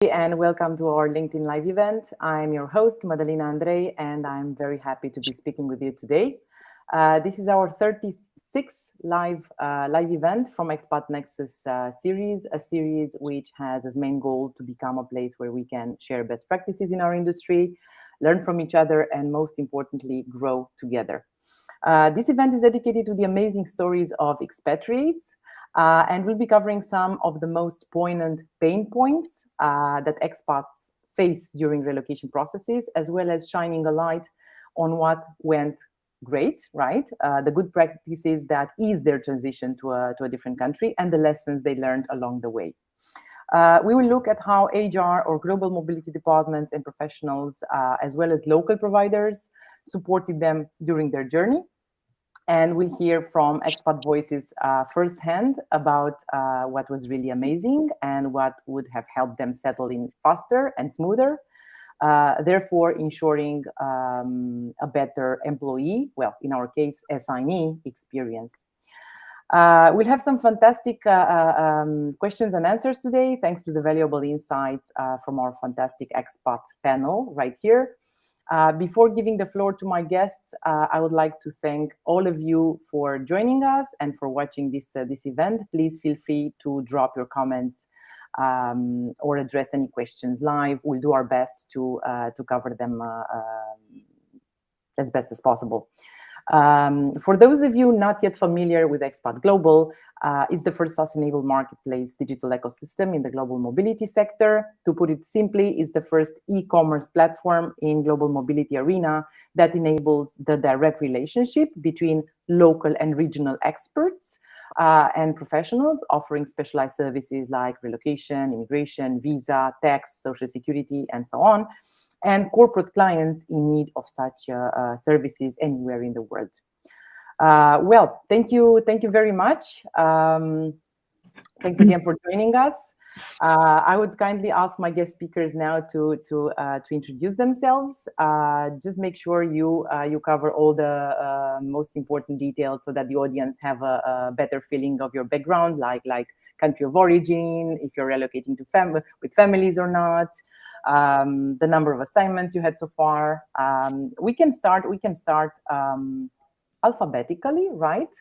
And welcome to our LinkedIn Live event. I'm your host, Madalina Andrei, and I'm very happy to be speaking with you today. This is our 36th live event from Expat.NEXUS series, a series which has as main goal to become a place where we can share best practices in our industry, learn from each other, and most importantly, grow together. This event is dedicated to the amazing stories of expatriates, and we'll be covering some of the most poignant pain points that expats face during relocation processes, as well as shining a light on what went great, right? The good practices that ease their transition to a different country and the lessons they learned along the way. We will look at how HR or global mobility departments and professionals, as well as local providers, supported them during their journey. And we'll hear from expat voices firsthand about what was really amazing and what would have helped them settle in faster and smoother, therefore ensuring a better employee, well, in our case, assignee experience. We'll have some fantastic questions and answers today, thanks to the valuable insights from our fantastic expat panel right here. Before giving the floor to my guests, I would like to thank all of you for joining us and for watching this event. Please feel free to drop your comments or address any questions live. We'll do our best to cover them as best as possible. For those of you not yet familiar with Expat Global, it's the first sustainable marketplace digital ecosystem in the global mobility sector. To put it simply, it's the first e-commerce platform in global mobility arena that enables the direct relationship between local and regional experts and professionals offering specialized services like relocation, immigration, visa, tax, social security, and so on, and corporate clients in need of such services anywhere in the world. Well, thank you very much. Thanks again for joining us. I would kindly ask my guest speakers now to introduce themselves. Just make sure you cover all the most important details so that the audience have a better feeling of your background, like country of origin, if you're relocating to with families or not. The number of assignments you had so far. We can start alphabetically, right?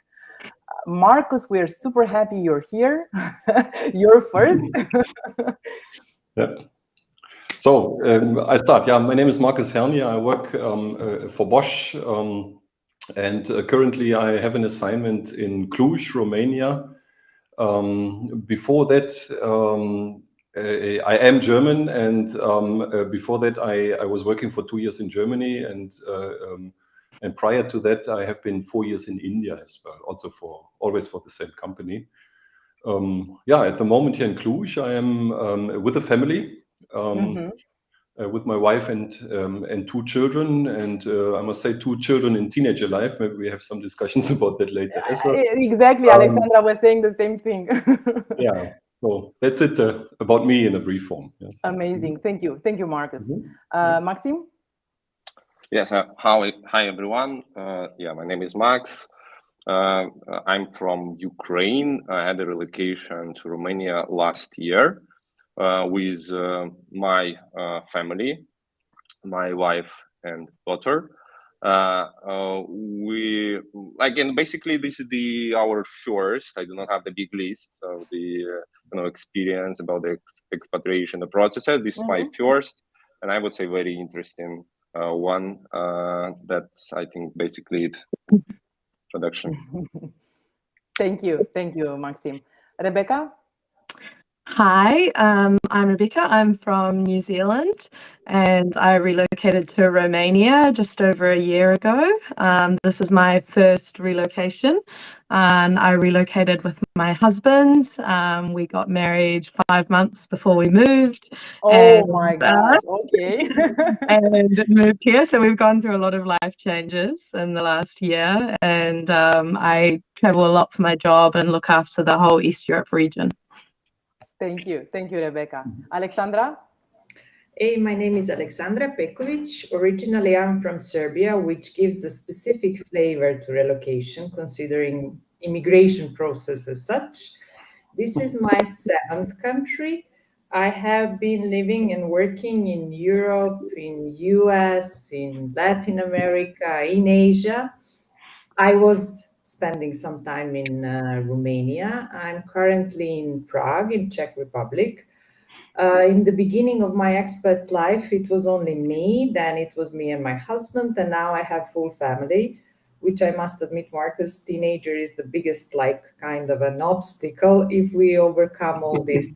Markus, we're super happy you're here. You're first. Yeah. So I start. Yeah, my name is Markus Hernier. I work for Bosch, and currently I have an assignment in Cluj, Romania. Before that, I am German, and before that, I was working for 2 years in Germany, and prior to that, I have been 4 years in India as well, also always for the same company. Yeah, at the moment here in Cluj, I am with a family, with my wife and 2 children, and I must say 2 children in teenager life. Maybe we have some discussions about that later as well. Exactly, Alexandra was saying the same thing. Yeah. So that's it about me in a brief form. Yes. Amazing. Thank you, Markus. Maxim? Yes. Hi, everyone. Yeah, my name is Max. I'm from Ukraine. I had a relocation to Romania last year with my family, my wife and daughter. And basically this is our first. I do not have the big list of the experience about the expatriation, the processes. This is my first, and I would say very interesting one. That's, I think, basically it. Introduction. Thank you, Maxim. Rebecca? Hi, I'm Rebecca. I'm from New Zealand, and I relocated to Romania just over a year ago. This is my first relocation, and I relocated with my husband. We got married 5 months before we moved. Oh my God, okay. And moved here, so we've gone through a lot of life changes in the last year, and I travel a lot for my job and look after the whole East Europe region. Thank you, Rebecca. Alexandra? Hey, my name is Alexandra Pekovic. Originally, I'm from Serbia, which gives a specific flavor to relocation, considering immigration process as such. This is my 7th country. I have been living and working in Europe, in US, in Latin America, in Asia. I was spending some time in Romania. I'm currently in Prague, in Czech Republic. In the beginning of my expat life, it was only me, then it was me and my husband, and now I have full family, which I must admit, Marcus, teenager is the biggest, like, kind of an obstacle. If we overcome all this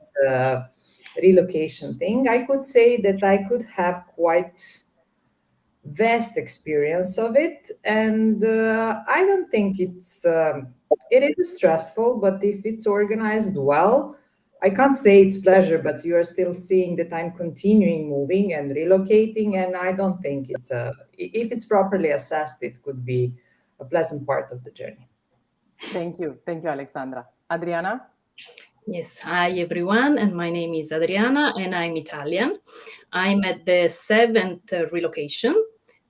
relocation thing, I could say that I could have quite vast experience of it, and I don't think it is stressful, but if it's organized well, I can't say it's pleasure, but you are still seeing that I'm continuing moving and relocating, and I don't think if it's properly assessed, it could be a pleasant part of the journey. Thank you, Alexandra. Adriana? Yes, hi everyone, and my name is Adriana, and I'm Italian. I'm at the 7th relocation.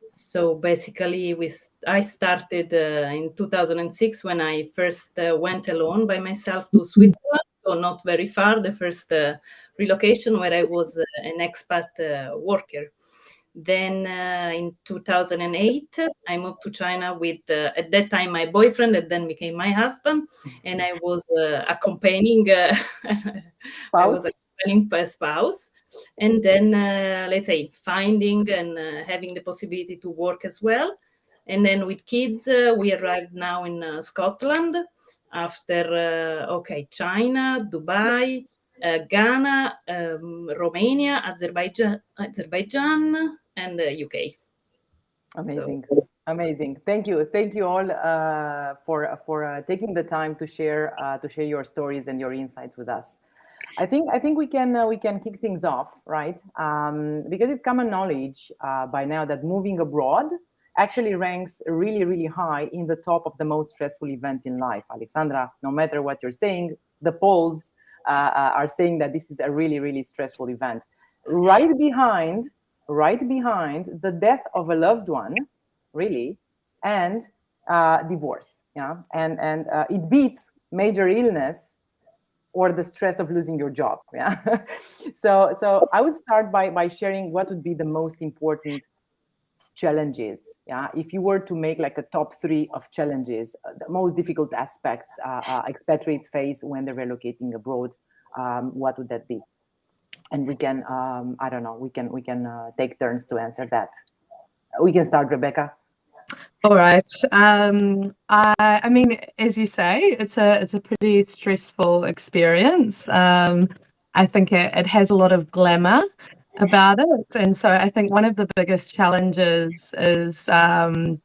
So basically, I started in 2006 when I first went alone by myself to Switzerland, so not very far, the first relocation where I was an expat worker. Then in 2008, I moved to China with, at that time, my boyfriend, and then became my husband, and I was accompanying, I was accompanying a spouse. And then, let's say, finding and having the possibility to work as well. And then with kids, we arrived now in Scotland after, China, Dubai, Ghana, Romania, Azerbaijan, and UK. Amazing, amazing. Thank you all for taking the time to share your stories and your insights with us. I think we can kick things off, right? Because it's common knowledge by now that moving abroad actually ranks really, really high in the top of the most stressful event in life. Alexandra, no matter what you're saying, the polls are saying that this is a really, really stressful event. Right behind the death of a loved one, really, and divorce. Yeah, and it beats major illness or the stress of losing your job. Yeah. So I would start by sharing what would be the most important challenges. Yeah, if you were to make like a top 3 of challenges, the most difficult aspects expatriates face when they're relocating abroad, what would that be? And we can, I don't know, we can take turns to answer that. We can start, Rebecca. All right. I mean, as you say, it's a pretty stressful experience. I think it has a lot of glamour about it, and so I think one of the biggest challenges is, I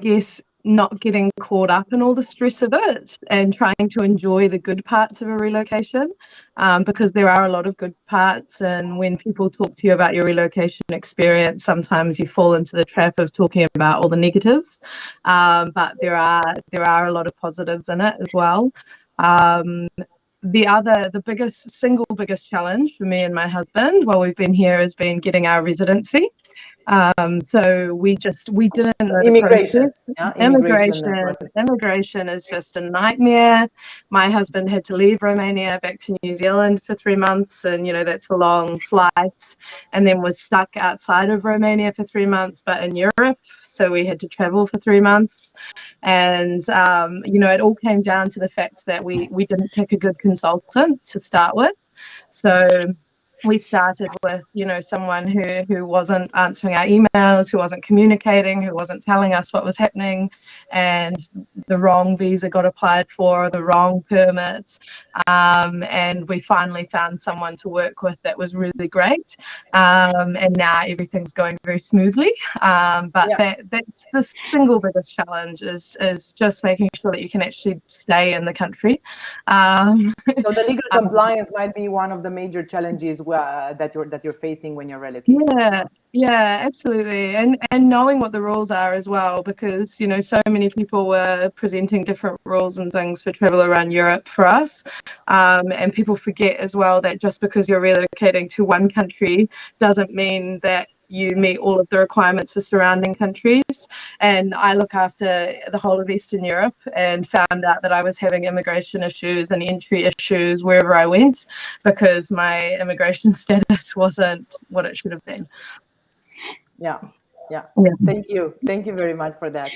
guess, not getting caught up in all the stress of it and trying to enjoy the good parts of a relocation, because there are a lot of good parts, and when people talk to you about your relocation experience, sometimes you fall into the trap of talking about all the negatives, but there are a lot of positives in it as well. The single biggest challenge for me and my husband while we've been here has been getting our residency. So we didn't know the process. Immigration is just a nightmare. My husband had to leave Romania back to New Zealand for 3 months, and that's a long flight, and then was stuck outside of Romania for 3 months, but in Europe, so we had to travel for 3 months. And it all came down to the fact that we didn't pick a good consultant to start with. So we started with, someone who wasn't answering our emails, who wasn't communicating, who wasn't telling us what was happening, and the wrong visa got applied for, the wrong permits, and we finally found someone to work with that was really great, and now everything's going very smoothly. But that's the single biggest challenge is just making sure that you can actually stay in the country. So the legal compliance might be one of the major challenges that you're facing when you're relocating. Yeah, absolutely, and knowing what the rules are as well, because so many people were presenting different rules and things for travel around Europe for us, and people forget as well that just because you're relocating to one country doesn't mean that you meet all of the requirements for surrounding countries. And I look after the whole of Eastern Europe, and found out that I was having immigration issues and entry issues wherever I went because my immigration status wasn't what it should have been. Yeah. Yeah. Thank you very much for that.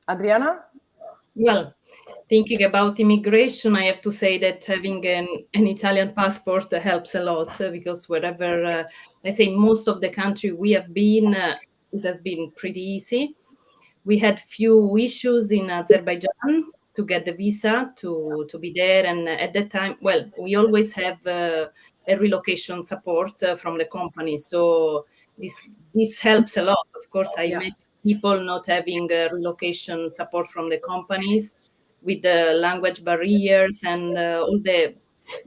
Adriana? Well, thinking about immigration, I have to say that having an Italian passport helps a lot, because wherever, let's say, most of the country we have been, it has been pretty easy. We had few issues in Azerbaijan to get the visa to be there, and at that time, well, we always have a relocation support from the company, so this helps a lot. Of course, I imagine people not having relocation support from the companies, with the language barriers and all the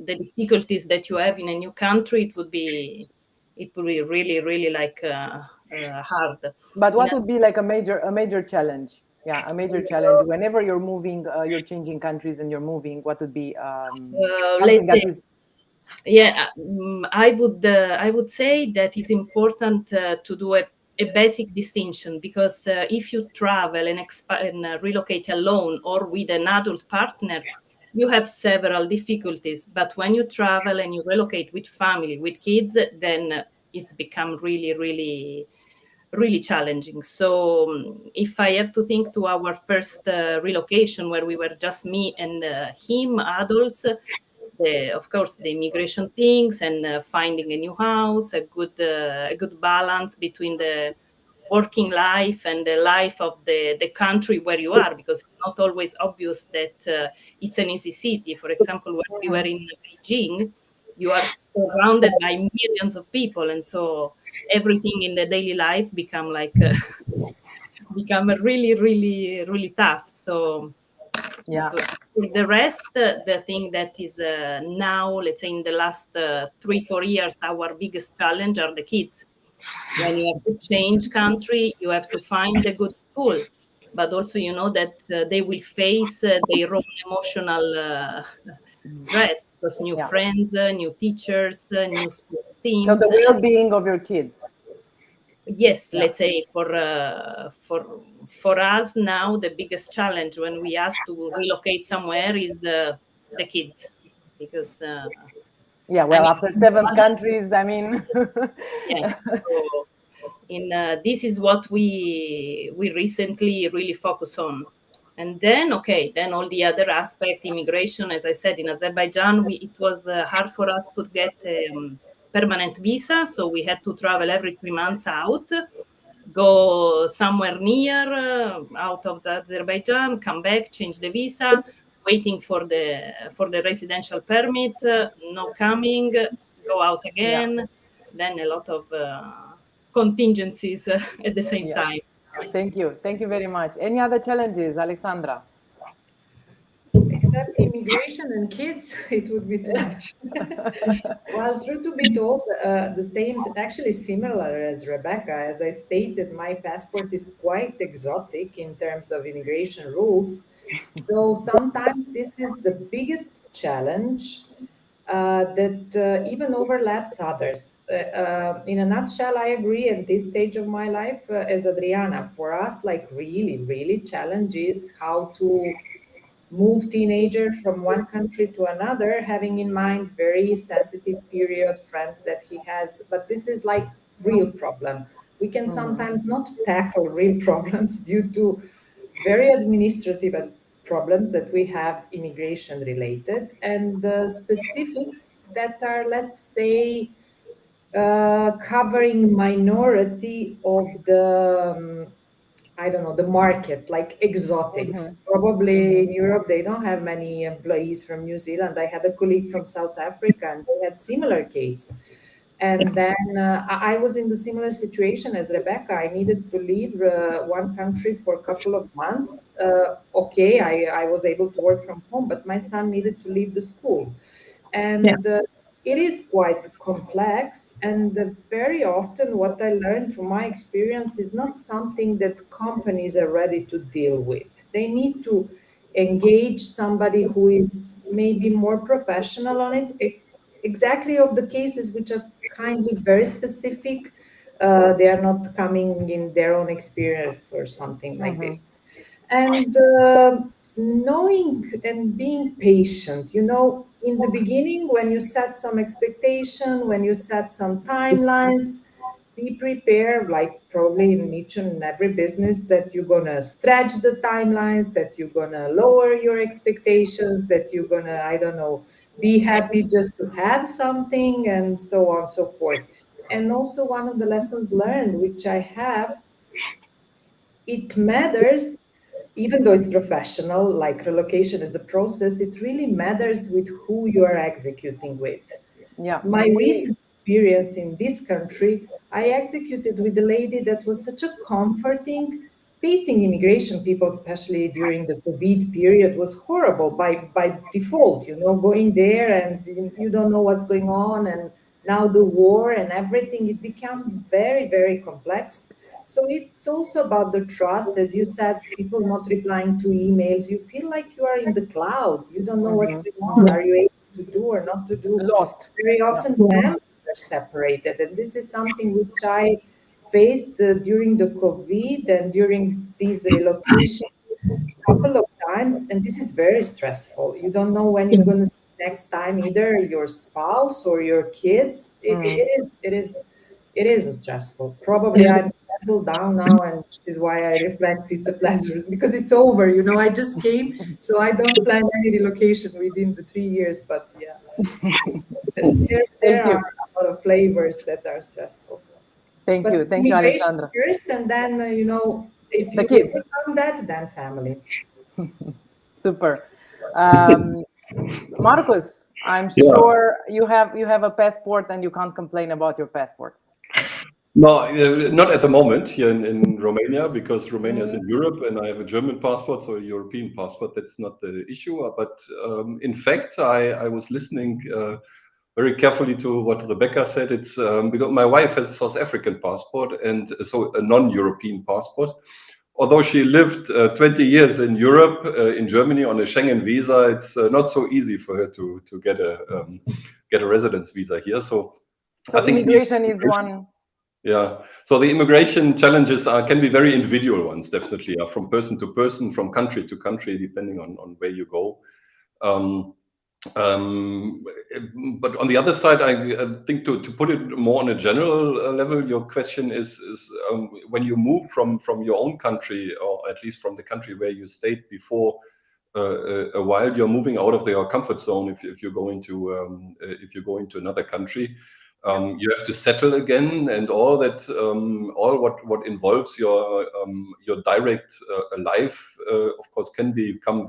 difficulties that you have in a new country, it would be really, really like hard. But what would be like a major challenge? Yeah, a major challenge. Whenever you're moving, you're changing countries and you're moving, what would be something let's say, that is... yeah, I would say that it's important to do a basic distinction, because if you travel and relocate alone or with an adult partner, you have several difficulties. But when you travel and you relocate with family, with kids, then it's become really, really, really challenging. So if I have to think to our first relocation, where we were just me and him, adults, of course, the immigration things and finding a new house, a good balance between the working life and the life of the country where you are, because it's not always obvious that it's an easy city. For example, when we were in Beijing, you are surrounded by millions of people, and so everything in the daily life become really, really, really tough. So Yeah. for the rest, the thing that is now, let's say, in the last 3-4 years, our biggest challenge are the kids. When you have to change country, you have to find a good school, but also you know that they will face their own emotional stress, because new friends, new teachers, new sport teams. So the well-being of your kids. Yes, let's say for us now, the biggest challenge when we ask to relocate somewhere is the kids, because after 7 countries, I mean, yeah. So this is what we recently really focus on, and then all the other aspect, immigration. As I said, in Azerbaijan, it was hard for us to get permanent visa, so we had to travel every 3 months out, go somewhere near out of the Azerbaijan, come back, change the visa, waiting for the residential permit, no coming, go out again, then a lot of contingencies at the same time. Thank you very much. Any other challenges, Alexandra? Except immigration and kids, it would be too much. Well, true to be told, the same, actually similar as Rebecca. As I stated, my passport is quite exotic in terms of immigration rules. So sometimes this is the biggest challenge that even overlaps others. In a nutshell, I agree at this stage of my life as Adriana. For us, like really, really challenge is how to move teenager from one country to another, having in mind very sensitive period, friends that he has. But this is like real problem. We can sometimes not tackle real problems due to very administrative problems that we have immigration related, and the specifics that are, let's say, covering minority of the I don't know, the market, like exotics. Probably in Europe, they don't have many employees from New Zealand. I had a colleague from South Africa, and they had similar case. And then I was in the similar situation as Rebecca. I needed to leave one country for a couple of months. I was able to work from home, but my son needed to leave the school. And it is quite complex, and very often what I learned from my experience is not something that companies are ready to deal with. They need to engage somebody who is maybe more professional on it, exactly of the cases which are kindly very specific. They are not coming in their own experience or something like this. And knowing and being patient, you know, in the beginning, when you set some expectation, when you set some timelines, be prepared, like probably in each and every business, that you're gonna stretch the timelines, that you're gonna lower your expectations, that you're gonna, I don't know, be happy just to have something, and so on and so forth. And also one of the lessons learned, which I have, it matters, even though it's professional, like relocation is a process, it really matters with who you are executing with. Yeah. My recent experience in this country, I executed with a lady that was such a comforting. Facing immigration people, especially during the COVID period, was horrible by default, you know, going there and you don't know what's going on. And now the war and everything, it became very, very complex. So it's also about the trust, as you said, people not replying to emails. You feel like you are in the cloud. You don't know what's going on. Are you able to do or not to do? Lost. Very often families are separated. And this is something which I faced during the COVID and during these relocation couple of times, and this is very stressful. You don't know when you're going to see next time either your spouse or your kids. It is stressful. Probably I'm settled down now, and this is why I reflect it's a pleasure because it's over. You know, I just came, so I don't plan any relocation within the 3 years. But yeah, there are a lot of flavors that are stressful. Thank you, Immigration Alexandra. first, and then you know, if The you kids. overcome that, then family. Super. Markus, I'm sure you have a passport and you can't complain about your passport. No, not at the moment here in Romania, because Romania is in Europe and I have a German passport, so a European passport. That's not the issue. But in fact, I was listening very carefully to what Rebecca said. It's because my wife has a South African passport and so a non-European passport. Although she lived 20 years in Europe, in Germany on a Schengen visa, it's not so easy for her to get a residence visa here. So I think immigration is one. Yeah, so the immigration challenges can be very individual ones, definitely, from person to person, from country to country, depending on where you go. But on the other side, I think to put it more on a general level, your question is when you move from your own country, or at least from the country where you stayed before a while, you're moving out of your comfort zone if you go into another country. You have to settle again, and all that, all what involves your direct life, of course, can become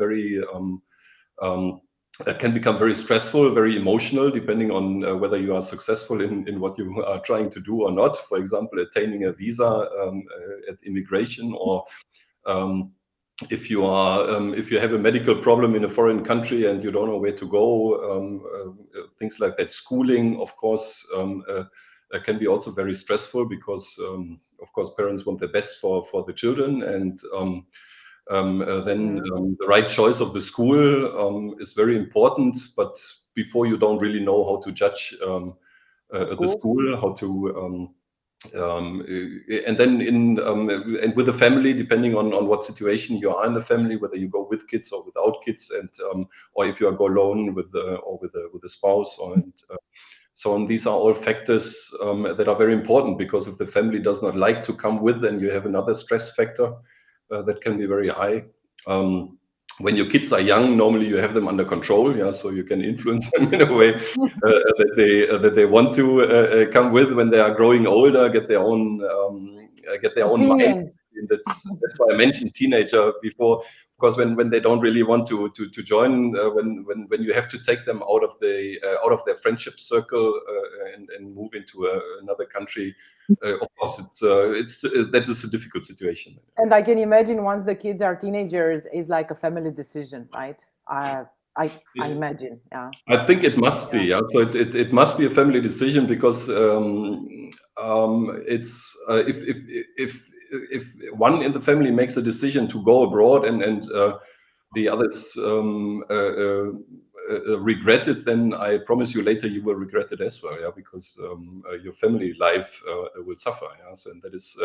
very stressful, very emotional, depending on whether you are successful in what you are trying to do or not. For example, attaining a visa at immigration, or if you have a medical problem in a foreign country and you don't know where to go, things like that. Schooling, of course, can be also very stressful because, of course, parents want the best for the children, and then the right choice of the school is very important. But before, you don't really know how to judge the school, how to and then and with the family, depending on what situation you are in the family, whether you go with kids or without kids, and or if you go alone with a spouse, and so on. These are all factors that are very important, because if the family does not like to come with, then you have another stress factor that can be very high. When your kids are young, normally you have them under control, so you can influence them in a way that they want to come with. When they are growing older, get their own mind. And that's why I mentioned teenager before, because when they don't really want to join, when you have to take them out of their friendship circle and move into another country. Of course, that is a difficult situation. And I can imagine once the kids are teenagers, it's like a family decision, right? I imagine, yeah. I think it must be, yeah. So it must be a family decision, because it's if one in the family makes a decision to go abroad, and the others regret it, then I promise you later you will regret it as well, yeah, because your family life will suffer. Yeah, so, and that is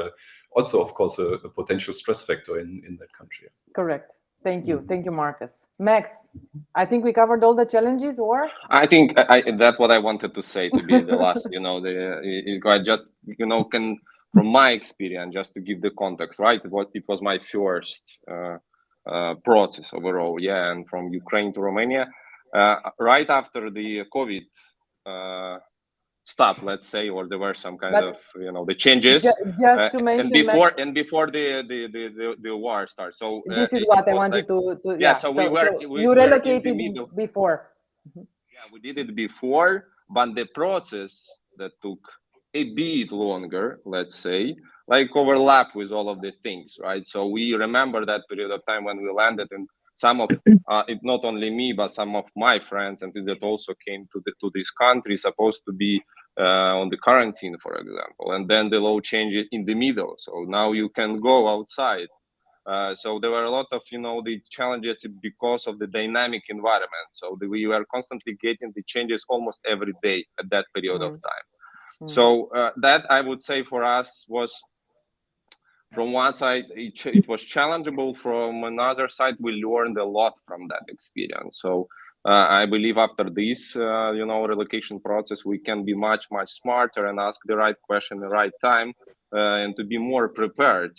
also, of course, a potential stress factor in that country. Correct. Thank you. Thank you, Markus. Max, I think we covered all the challenges, or? I think that's what I wanted to say to be the last, I just, can, from my experience, just to give the context, right? It was my first process overall, yeah, and from Ukraine to Romania, right after the COVID stop, let's say, or there were some kind of the changes just to mention, and before the war starts. So this is what I wanted to yeah. So we relocated in the middle. Before. Yeah, we did it before, but the process that took a bit longer, let's say, like overlap with all of the things, right? So we remember that period of time when we landed, and some of it, not only me, but some of my friends, and that also came to this country, supposed to be on the quarantine, for example, and then the law changed in the middle. So now you can go outside. So there were a lot of, the challenges because of the dynamic environment. So we were constantly getting the changes almost every day at that period of time. So that, I would say, for us was, from one side, it was challengeable. From another side, we learned a lot from that experience. So I believe after this, relocation process, we can be much, much smarter and ask the right question at the right time, and to be more prepared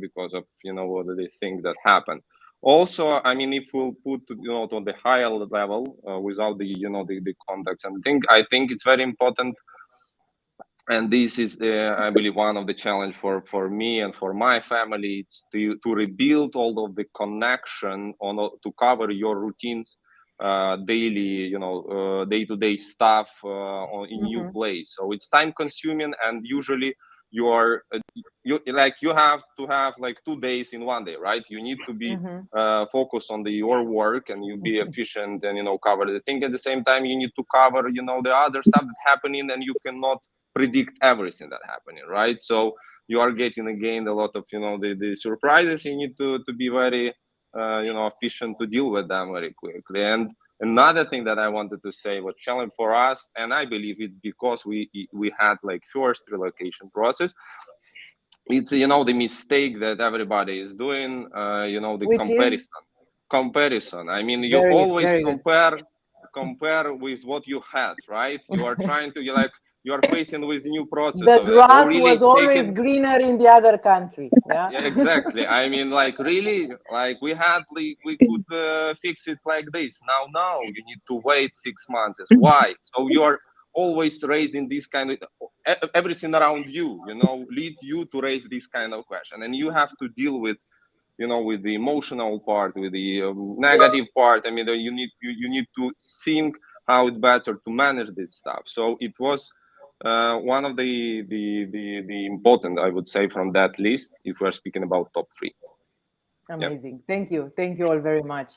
because of, what the things that happen. Also, I mean, if we'll put, on the higher level, without the, the context and thing, I think it's very important. And this is, I believe, one of the challenge for me and for my family. It's to rebuild all of the connection to cover your routines, daily, day-to-day stuff in new place. So it's time consuming, and usually you have to have like 2 days in one day, right? You need to be focused on your work, and you be efficient, and cover the thing. At the same time, you need to cover the other stuff that's happening, and you cannot predict everything that happening, right? So you are getting again a lot of the surprises. You need to be very efficient to deal with them very quickly. And another thing that I wanted to say was challenge for us, and I believe it because we had like first relocation process. It's the mistake that everybody is doing, the comparison. I mean, you always compare with what you had, right? You are trying to you are facing with new process. The grass was always greener in the other country. Yeah, yeah, exactly. I mean, really, we could fix it like this. Now you need to wait 6 months. Why? So you're always raising this kind of everything around you, lead you to raise this kind of question, and you have to deal with, with the emotional part, with the negative part. I mean, you need to think how it's better to manage this stuff. So it was one of the important, I would say, from that list, if we're speaking about top 3. Amazing. Yeah. Thank you all very much.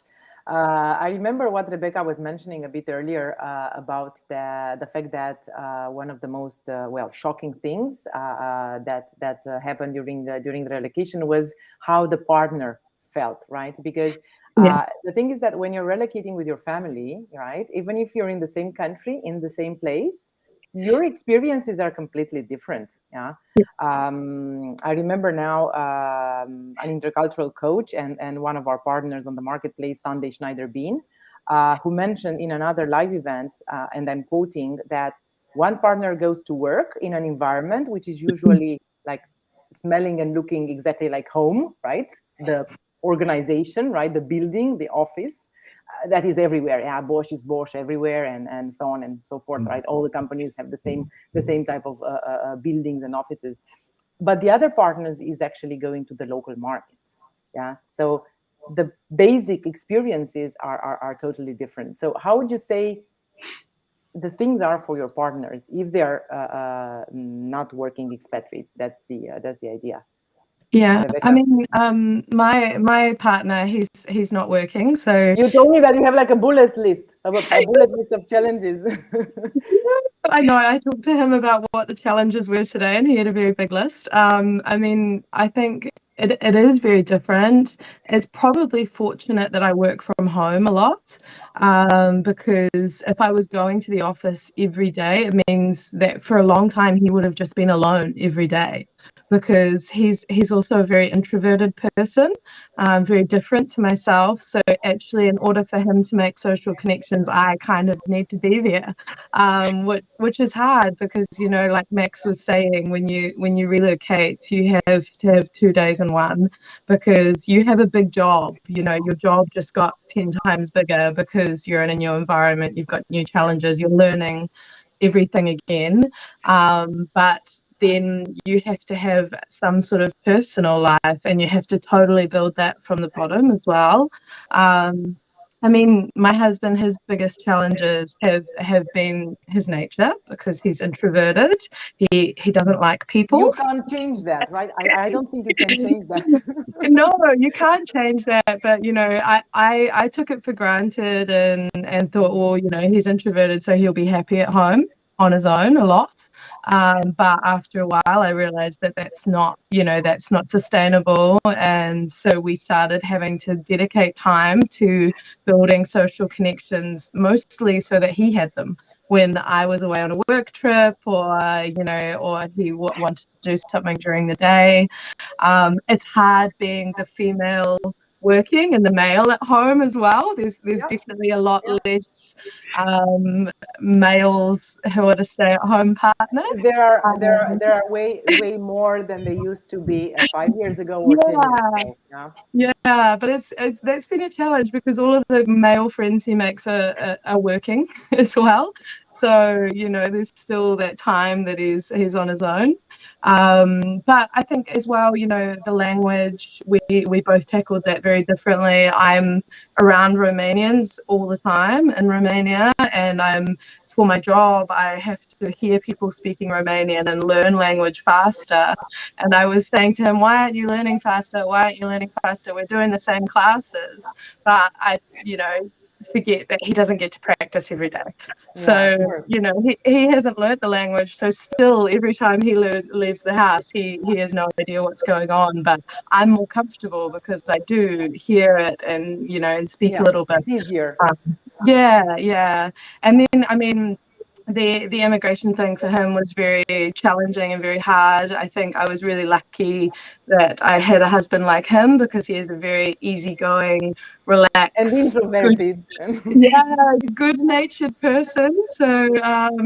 I remember what Rebecca was mentioning a bit earlier about the fact that one of the most shocking things that happened during the relocation was how the partner felt, right? Because the thing is that when you're relocating with your family, right, even if you're in the same country, in the same place, your experiences are completely different. Yeah. I remember now an intercultural coach and one of our partners on the marketplace, Sunday Schneider-Bean, who mentioned in another live event, and I'm quoting, that one partner goes to work in an environment which is usually like smelling and looking exactly like home, right? The organization, right? The building, the office. That is everywhere. Yeah, Bosch is Bosch everywhere, and so on and so forth, right? All the companies have the same type of buildings and offices. But the other partners is actually going to the local markets. Yeah, so the basic experiences are totally different. So how would you say the things are for your partners if they are not working expatriates? That's the idea. Yeah, Rebecca? I mean, my partner, he's not working, so you told me that you have like a bullet list of challenges. I know. I talked to him about what the challenges were today, and he had a very big list. I mean, I think it is very different. It's probably fortunate that I work from home a lot, because if I was going to the office every day, it means that for a long time he would have just been alone every day, because he's also a very introverted person, very different to myself. So actually, in order for him to make social connections, I kind of need to be there, which is hard because, you know, like Max was saying, when you relocate, you have to have 2 days in one, because you have a big job. You know, your job just got 10 times bigger because you're in a new environment, you've got new challenges, you're learning everything again. But then you have to have some sort of personal life, and you have to totally build that from the bottom as well. I mean, my husband, his biggest challenges have been his nature, because he's introverted. He doesn't like people. You can't change that, right? I don't think you can change that. No, you can't change that. But, you know, I took it for granted and thought, well, you know, he's introverted, so he'll be happy at home on his own a lot. But after a while, I realized that that's not, you know, that's not sustainable. And so we started having to dedicate time to building social connections, mostly so that he had them when I was away on a work trip, or, you know, or he wanted to do something during the day. It's hard being the female working and the male at home as well. There's definitely a lot less males who are the stay-at-home partner. There are way more than they used to be 5 years ago or 10 years ago. Yeah, but it's that's been a challenge, because all of the male friends he makes are working as well. So, you know, there's still that time that he's on his own. But I think as well, you know, the language, we both tackled that very differently. I'm around Romanians all the time in Romania, and for my job, I have to hear people speaking Romanian and learn language faster. And I was saying to him, why aren't you learning faster? Why aren't you learning faster? We're doing the same classes. But I, you know, forget that he doesn't get to practice every day. So, you know, he hasn't learnt the language. So still, every time he leaves the house, he has no idea what's going on. But I'm more comfortable because I do hear it and, you know, and speak a little bit. It's easier. Yeah. And then, I mean, the immigration thing for him was very challenging and very hard. I think I was really lucky that I had a husband like him, because he is a very easygoing, relaxed, and introverted, good-natured person. So,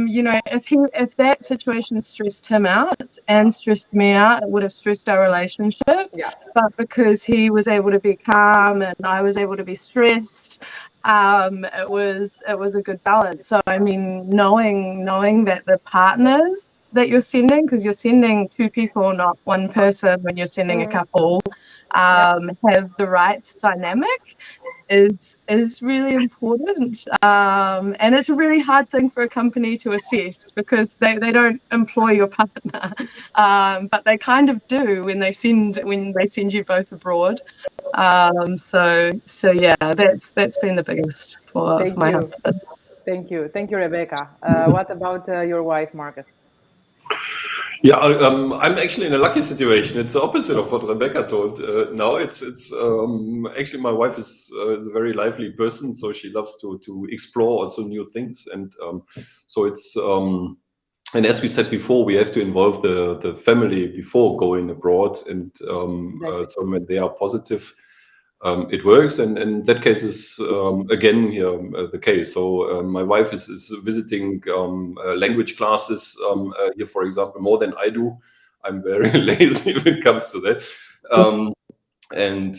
you know, if that situation stressed him out and stressed me out, it would have stressed our relationship. Yeah. But because he was able to be calm and I was able to be stressed, it was a good balance. So I mean, knowing that the partners that you're sending, because you're sending two people, not one person, when you're sending a couple, have the right dynamic is really important. And it's a really hard thing for a company to assess, because they don't employ your partner, but they kind of do when they send you both abroad. So yeah, that's been the biggest for my husband. Thank you, Rebecca. What about your wife, Markus? Yeah, I'm actually in a lucky situation. It's the opposite of what Rebecca told. Now it's actually my wife is a very lively person, so she loves to explore also new things, and so it's and as we said before, we have to involve the family before going abroad, and so when they are positive, it works, and in that case is again here the case. So my wife is visiting language classes here, for example, more than I do. I'm very lazy when it comes to that. And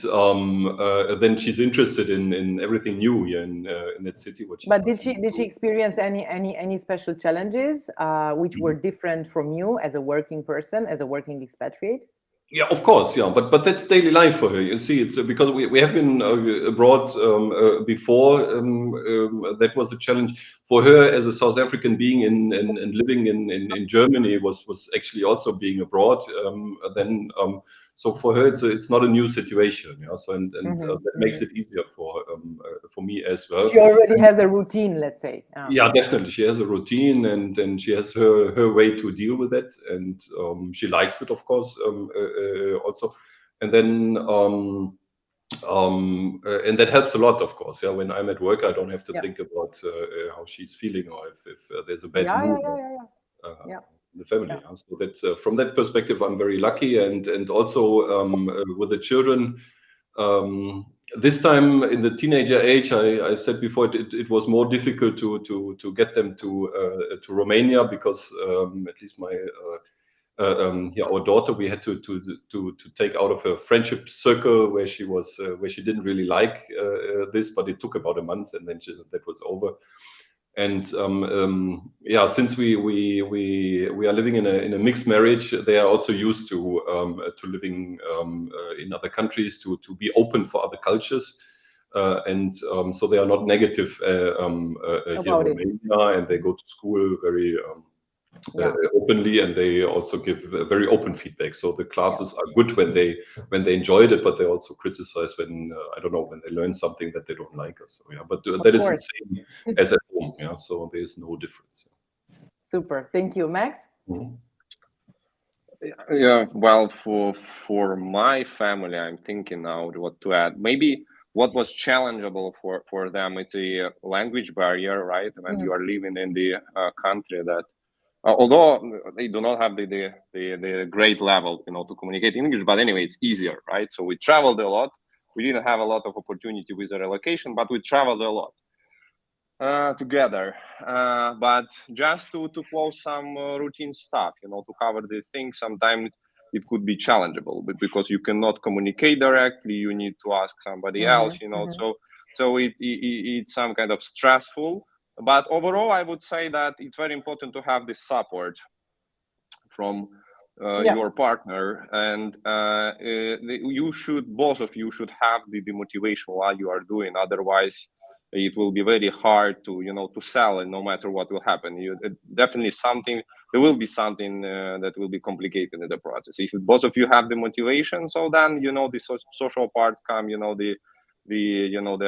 then she's interested in everything new here in that city. But did she experience any special challenges which were different from you as a working person, as a working expatriate? Yeah, of course, yeah, but that's daily life for her. You see, it's because we have been abroad before. That was a challenge for her as a South African being and living in Germany was actually also being abroad. So for her, it's not a new situation. Yeah, so and that makes it easier for me as well. She already has a routine, let's say. Yeah, definitely. She has a routine, and she has her way to deal with it, and she likes it, of course, also. and then and that helps a lot, of course. Yeah, when I'm at work, I don't have to think about how she's feeling or if there's a bad mood in the family. Yeah. So that's from that perspective, I'm very lucky, and also with the children. This time in the teenager age, I said before, it was more difficult to get them to Romania because at least my our daughter, we had to take out of her friendship circle where she was where she didn't really like this, but it took about a month and then that was over. And yeah, since we are living in a mixed marriage, they are also used to living in other countries, to be open for other cultures, and so they are not negative here in Romania, and they go to school very openly, and they also give very open feedback. So the classes are good when they enjoyed it, but they also criticize when I don't know, when they learn something that they don't like us. So, yeah, but that is the same as at home. Yeah, so there is no difference. Super, thank you, Max. Mm-hmm. Yeah, well, for my family, I'm thinking now what to add. Maybe what was challengeable for them, it's a language barrier, right? When you are living in the country that, although they do not have the great level, to communicate in English, but anyway, it's easier, right? So we traveled a lot. We didn't have a lot of opportunity with the relocation, but we traveled a lot together. But just to close some routine stuff, to cover the things, sometimes it could be challengeable, but because you cannot communicate directly, you need to ask somebody else, so it's some kind of stressful. But overall, I would say that it's very important to have this support from your partner, and both of you should have the motivation while you are doing. Otherwise, it will be very hard to to sell, and no matter what will happen, definitely there will be something that will be complicated in the process. If both of you have the motivation, so then the social part come, the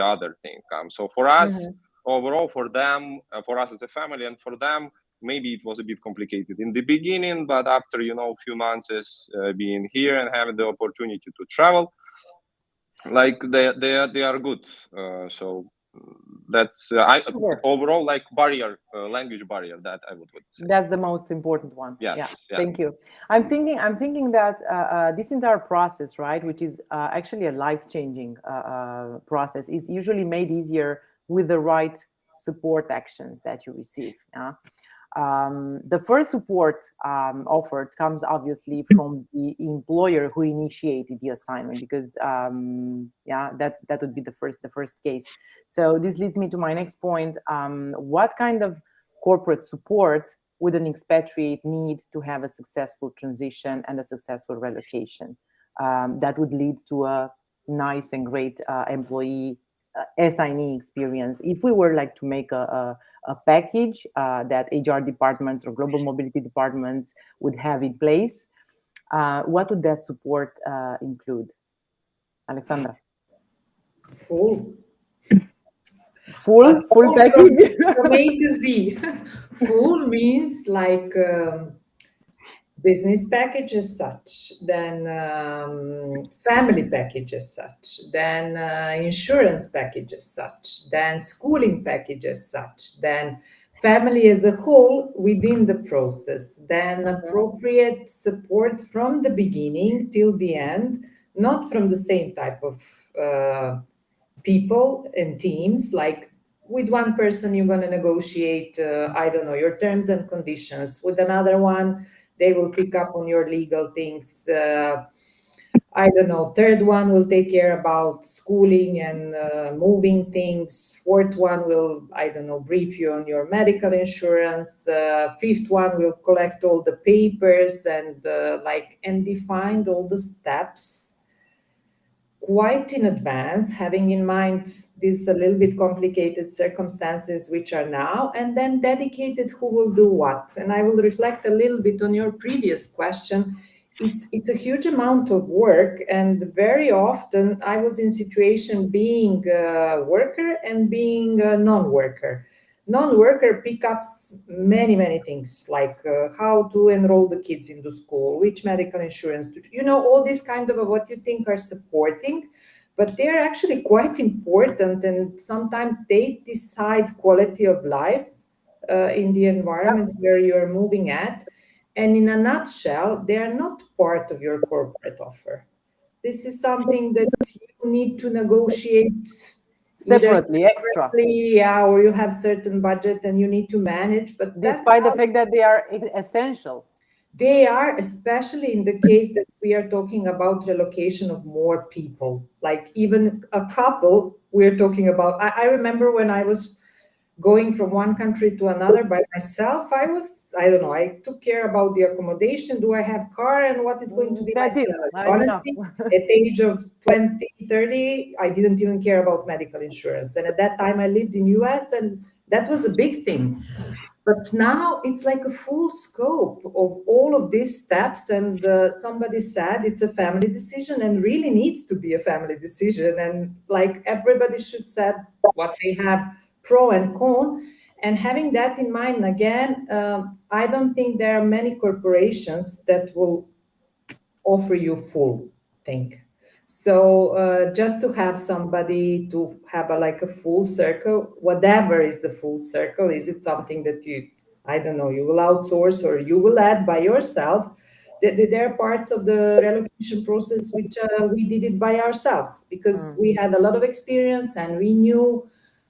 other thing comes. So for us, overall, for them, for us as a family, and for them, maybe it was a bit complicated in the beginning, but after a few months being here and having the opportunity to travel, like they are good. So that's overall, like language barrier, that I would say. That's the most important one. Yes. Yeah. Thank you. I'm thinking that this entire process, right, which is actually a life-changing process, is usually made easier with the right support actions that you receive. The first support offered comes obviously from the employer who initiated the assignment, because that would be the first case. So this leads me to my next point. What kind of corporate support would an expatriate need to have a successful transition and a successful relocation that would lead to a nice and great employee assignee experience? If we were like to make a package that HR departments or global mobility departments would have in place, what would that support include? Alexandra? Full package? From A to Z. Full means like business package as such, then family package as such, then insurance package as such, then schooling package as such, then family as a whole within the process, then appropriate support from the beginning till the end, not from the same type of people and teams. Like with one person you're going to negotiate I don't know, your terms and conditions. With another one they will pick up on your legal things. I don't know, third one will take care about schooling and moving things. Fourth one will, I don't know, brief you on your medical insurance. Fifth one will collect all the papers and define all the steps quite in advance, having in mind these a little bit complicated circumstances which are now, and then dedicated who will do what. And I will reflect a little bit on your previous question. It's a huge amount of work, and very often I was in situation being a worker and being a non-worker. non-worker pickups many things, like how to enroll the kids into school, which medical insurance to, all these kind of what you think are supporting, but they're actually quite important, and sometimes they decide quality of life in the environment where you're moving at. And in a nutshell, they are not part of your corporate offer. This is something that you need to negotiate separately, extra. Yeah, or you have certain budget and you need to manage. But despite the fact that they are essential. They are, especially in the case that we are talking about relocation of more people, like even a couple we're talking about. I remember when I was going from one country to another by myself, I don't know, I took care about the accommodation. Do I have car and what is going to be my salary? Honestly, at the age of 20, 30, I didn't even care about medical insurance. And at that time I lived in US, and that was a big thing. But now it's like a full scope of all of these steps. And somebody said it's a family decision, and really needs to be a family decision. And like everybody should say what they have, pro and con. And having that in mind, again, I don't think there are many corporations that will offer you full thing. So just to have somebody to have like a full circle, whatever is the full circle, is it something that you, I don't know, you will outsource or you will add by yourself? There are parts of the relocation process which we did it by ourselves, because we had a lot of experience and we knew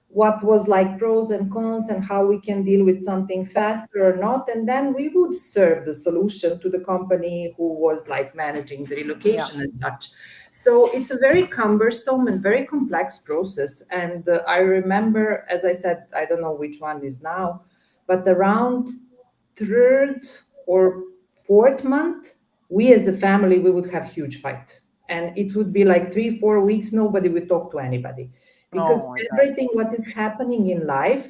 what was like pros and cons and how we can deal with something faster or not. And then we would serve the solution to the company who was like managing the relocation as such. So it's a very cumbersome and very complex process. And I remember, as I said, I don't know which one is now, but around third or fourth month, we as a family, we would have huge fight. And it would be like 3-4 weeks, nobody would talk to anybody. Because everything what is happening in life,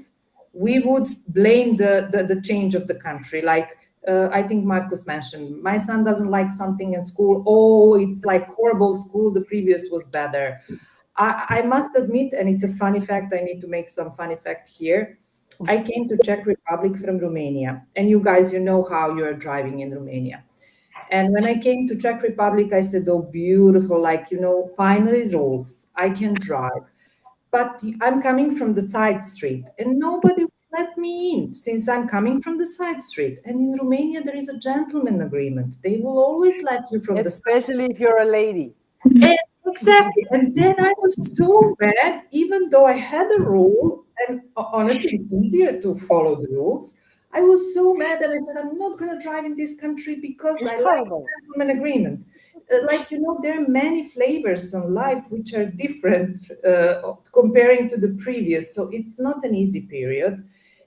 we would blame the change of the country. Like I think Markus mentioned, my son doesn't like something in school. Oh, it's like horrible school. The previous was better. I must admit, and it's a funny fact, I need to make some funny fact here. I came to Czech Republic from Romania. And you guys, you know how you're driving in Romania. And when I came to Czech Republic, I said, oh, beautiful, like, finally rules, I can drive. But I'm coming from the side street and nobody will let me in since I'm coming from the side street. And in Romania, there is a gentleman agreement. They will always let you from the side street. Especially if you're a lady. And exactly. And then I was so mad, even though I had a rule, and honestly, it's easier to follow the rules. I was so mad that I said, I'm not going to drive in this country because I like the gentleman agreement. There are many flavors on life which are different comparing to the previous. So it's not an easy period.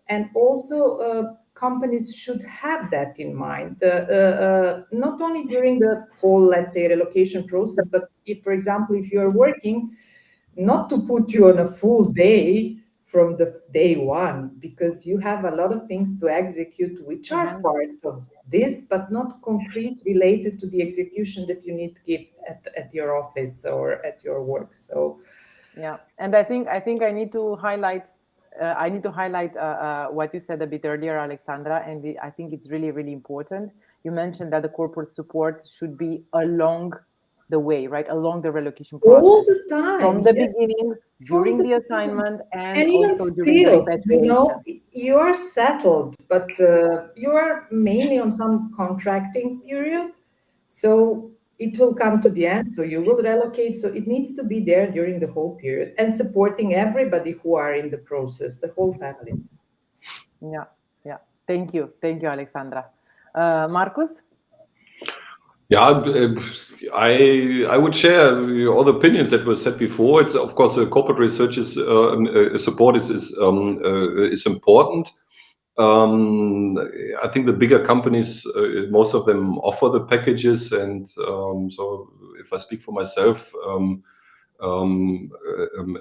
And also companies should have that in mind, not only during the whole, let's say, relocation process, but if, for example, if you're working, not to put you on a full day from the day one, because you have a lot of things to execute, which are part of this, but not concrete related to the execution that you need to give at your office or at your work. So, yeah, and I think I need to highlight. What you said a bit earlier, Alexandra, and I think it's really, really important. You mentioned that the corporate support should be along the way, right? Along the relocation process. All the time. From the beginning, during the assignment, and even also still, during the repatriation. You are settled, but you are mainly on some contracting period. So it will come to the end. So you will relocate. So it needs to be there during the whole period and supporting everybody who are in the process, the whole family. Yeah. Thank you, Alexandra. Markus? Yeah, I would share all the opinions that were said before. It's of course corporate research support is important. I think the bigger companies, most of them offer the packages, and so if I speak for myself,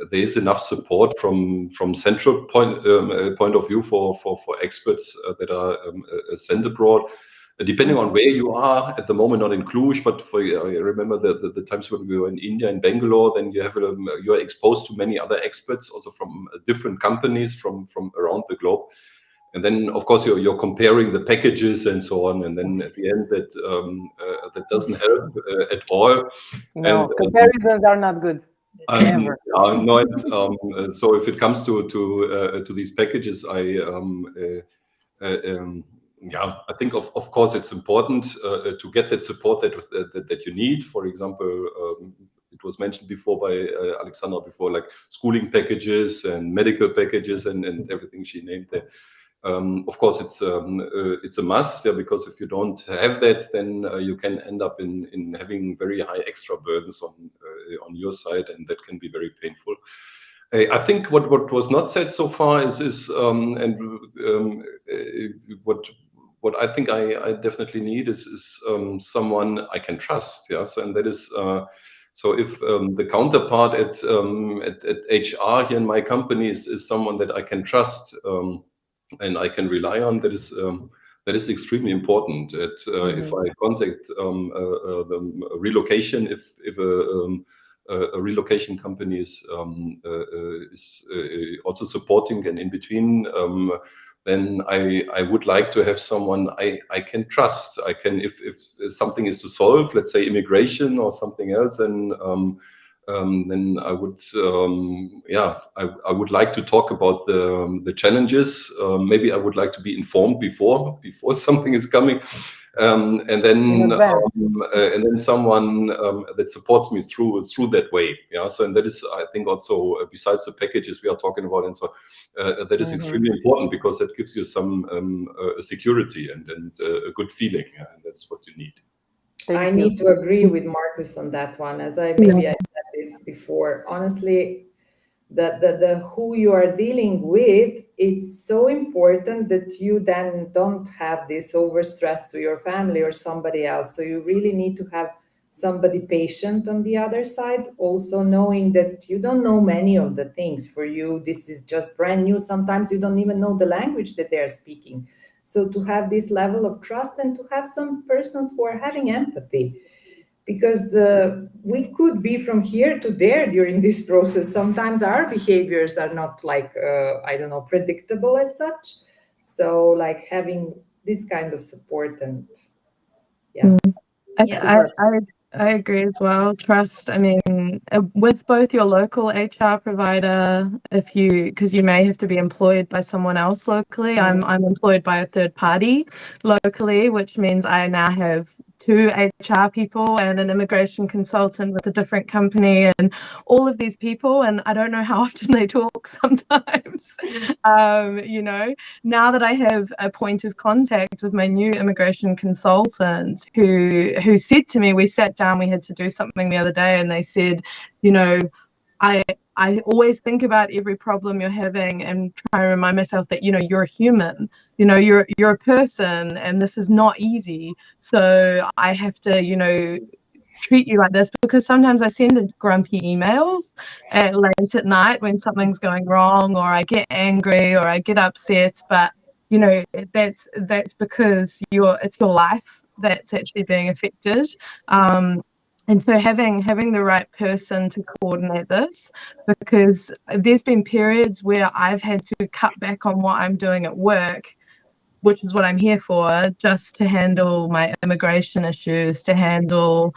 there is enough support from central point of view for experts that are sent abroad. depending on where you are at the moment, not in Cluj, but for I remember the times when we were in India, in Bangalore, then you have you are exposed to many other experts, also from different companies from around the globe. And then, of course, you're comparing the packages and so on. And then at the end, that doesn't help at all. No, and, comparisons are not good. Never. So if it comes to these packages, yeah, I think of course it's important to get that support that you need. For example, it was mentioned before by Alexandra before, like schooling packages and medical packages and everything she named there. Of course, it's a must, yeah, because if you don't have that, then you can end up in having very high extra burdens on your side, and that can be very painful. I think what was not said so far is what I think I definitely need is someone I can trust. Yeah, so and that is. So if the counterpart at HR here in my company is someone that I can trust and I can rely on, that is extremely important. If I contact the relocation, if a relocation company is also supporting and in between, then I would like to have someone I can trust. I can, if something is to solve, let's say immigration or something else, and then I would, I would like to talk about the challenges. Maybe I would like to be informed before something is coming, and then someone that supports me through that way. Yeah. So and that is, I think, also besides the packages we are talking about, and so that is extremely important because that gives you some security and a good feeling, and that's what you need. I need to agree with Markus on that one, as I said this before. Honestly, the who you are dealing with, it's so important that you then don't have this overstress to your family or somebody else. So you really need to have somebody patient on the other side, also knowing that you don't know many of the things. For you, this is just brand new. Sometimes you don't even know the language that they are speaking. So to have this level of trust and to have some persons who are having empathy, because we could be from here to there during this process. Sometimes our behaviors are not like, I don't know, predictable as such. So like having this kind of support and yeah. I agree as well. Trust. I mean, with both your local HR provider, because you may have to be employed by someone else locally. I'm employed by a third party locally, which means I now have 2 HR people and an immigration consultant with a different company and all of these people, and I don't know how often they talk sometimes. Now that I have a point of contact with my new immigration consultant who said to me, we sat down, we had to do something the other day, and they said, I always think about every problem you're having and try to remind myself that, you're a human, you're a person, and this is not easy. So I have to, treat you like this, because sometimes I send grumpy emails late at night when something's going wrong, or I get angry or I get upset. But, that's because it's your life that's actually being affected. And so having the right person to coordinate this, because there's been periods where I've had to cut back on what I'm doing at work, which is what I'm here for, just to handle my immigration issues, to handle,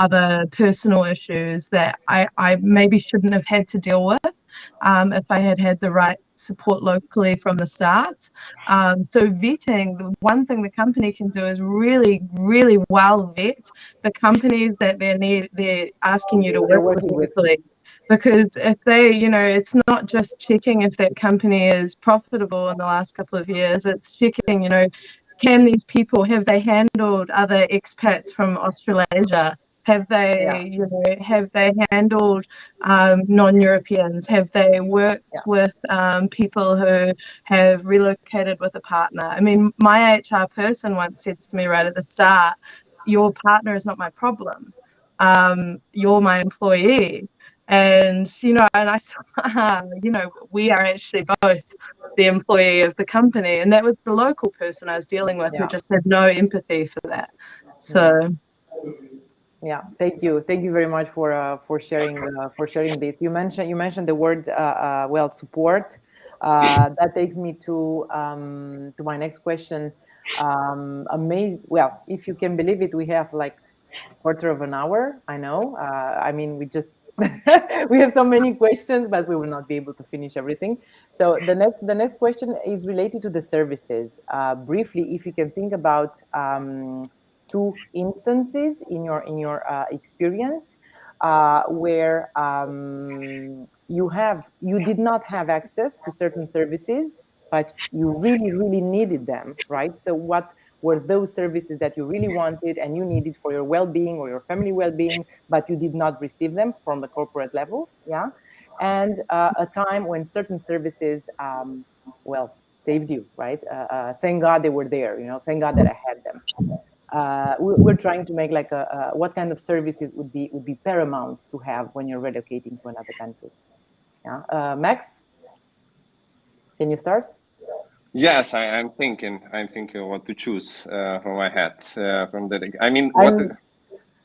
other personal issues that I maybe shouldn't have had to deal with if I had the right support locally from the start. So vetting, the one thing the company can do is really, really well vet the companies that they're asking you to work with locally. Because if they, it's not just checking if that company is profitable in the last couple of years, it's checking, can these people, have they handled other expats from Australasia? Have they, have they handled non-Europeans? Have they worked with people who have relocated with a partner? I mean, my HR person once said to me right at the start, your partner is not my problem. You're my employee. And, and I said, we are actually both the employee of the company, and that was the local person I was dealing with who just had no empathy for that. So yeah, thank you very much for sharing this. You mentioned the word well, support. That takes me to my next question. Well, if you can believe it, we have like quarter of an hour. I know. I mean, we just we have so many questions, but we will not be able to finish everything. So the next question is related to the services. Briefly, if you can think about two instances in your experience where you did not have access to certain services, but you really needed them, right? So what were those services that you really wanted and you needed for your well-being or your family well-being, but you did not receive them from the corporate level? Yeah. And a time when certain services well, saved you, right? Thank God they were there, you know, thank God that I had them. We're trying to make like what kind of services would be paramount to have when you're relocating to another country. Yeah. Max, can you start? Yes, I'm thinking what to choose from my hat from that. I mean,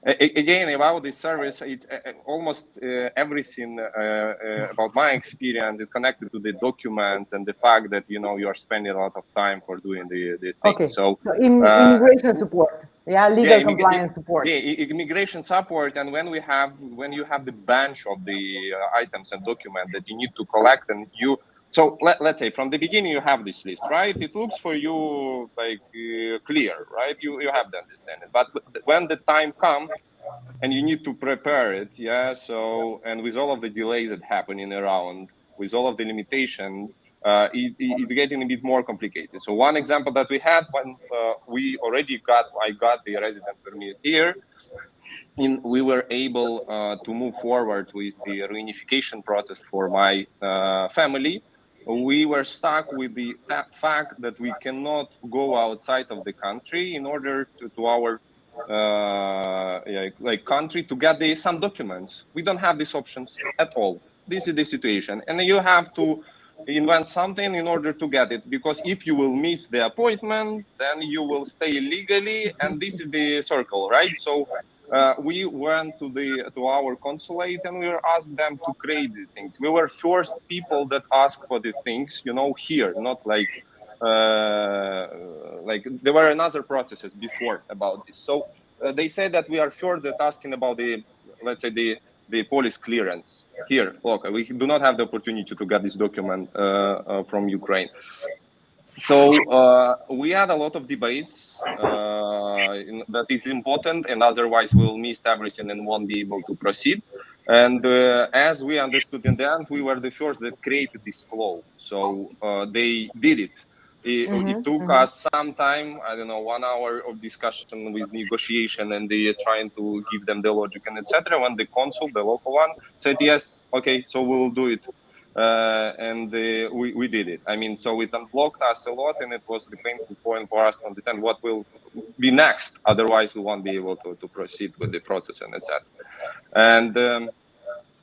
again, about this service, it's almost everything about my experience is connected to the documents and the fact that, you know, you are spending a lot of time for doing the thing. Okay. So immigration support, legal compliance support. Immigration support, and when you have the bunch of the items and documents that you need to collect, and so let's say from the beginning you have this list, right? It looks for you like clear, right? You have the understanding. But when the time comes and you need to prepare it, so, and with all of the delays that happening around, with all of the limitation, it's getting a bit more complicated. So one example that we had when I got the resident permit here, we were able to move forward with the reunification process for my family. We were stuck with the fact that we cannot go outside of the country in order to our country to get some documents. We don't have these options at all. This is the situation, and you have to invent something in order to get it, because if you will miss the appointment, then you will stay illegally, and this is the circle, right? So we went to our consulate and we were asked them to create these things. We were first people that asked for the things, you know, here, not like there were another processes before about this. So they said that we are first that asking about let's say the police clearance here. Look, we do not have the opportunity to get this document from Ukraine. So we had a lot of debates that it's important, and otherwise we will miss everything and won't be able to proceed. And as we understood in the end, we were the first that created this flow. So they did it. It took us some time, I don't know, 1 hour of discussion with negotiation, and they trying to give them the logic and etc. When the consul, the local one, said yes, okay, so we will do it. And we did it. I mean, so it unblocked us a lot, and it was the painful point for us to understand what will be next. Otherwise, we won't be able to proceed with the process and etc. And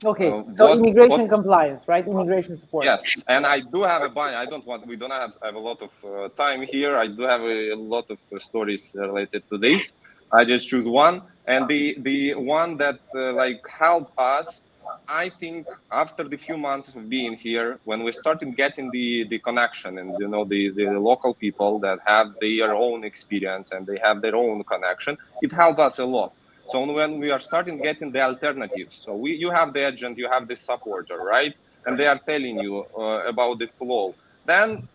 okay, so immigration compliance, right? Immigration support. Yes, and I do have a bunch. We don't have a lot of time here. I do have a lot of stories related to this. I just choose one, and the one that like helped us, I think, after the few months of being here, when we started getting the connection, and you know the local people that have their own experience and they have their own connection, it helped us a lot. So when we are starting getting the alternatives, so you have the agent, you have the supporter, right? And they are telling you about the flow. Then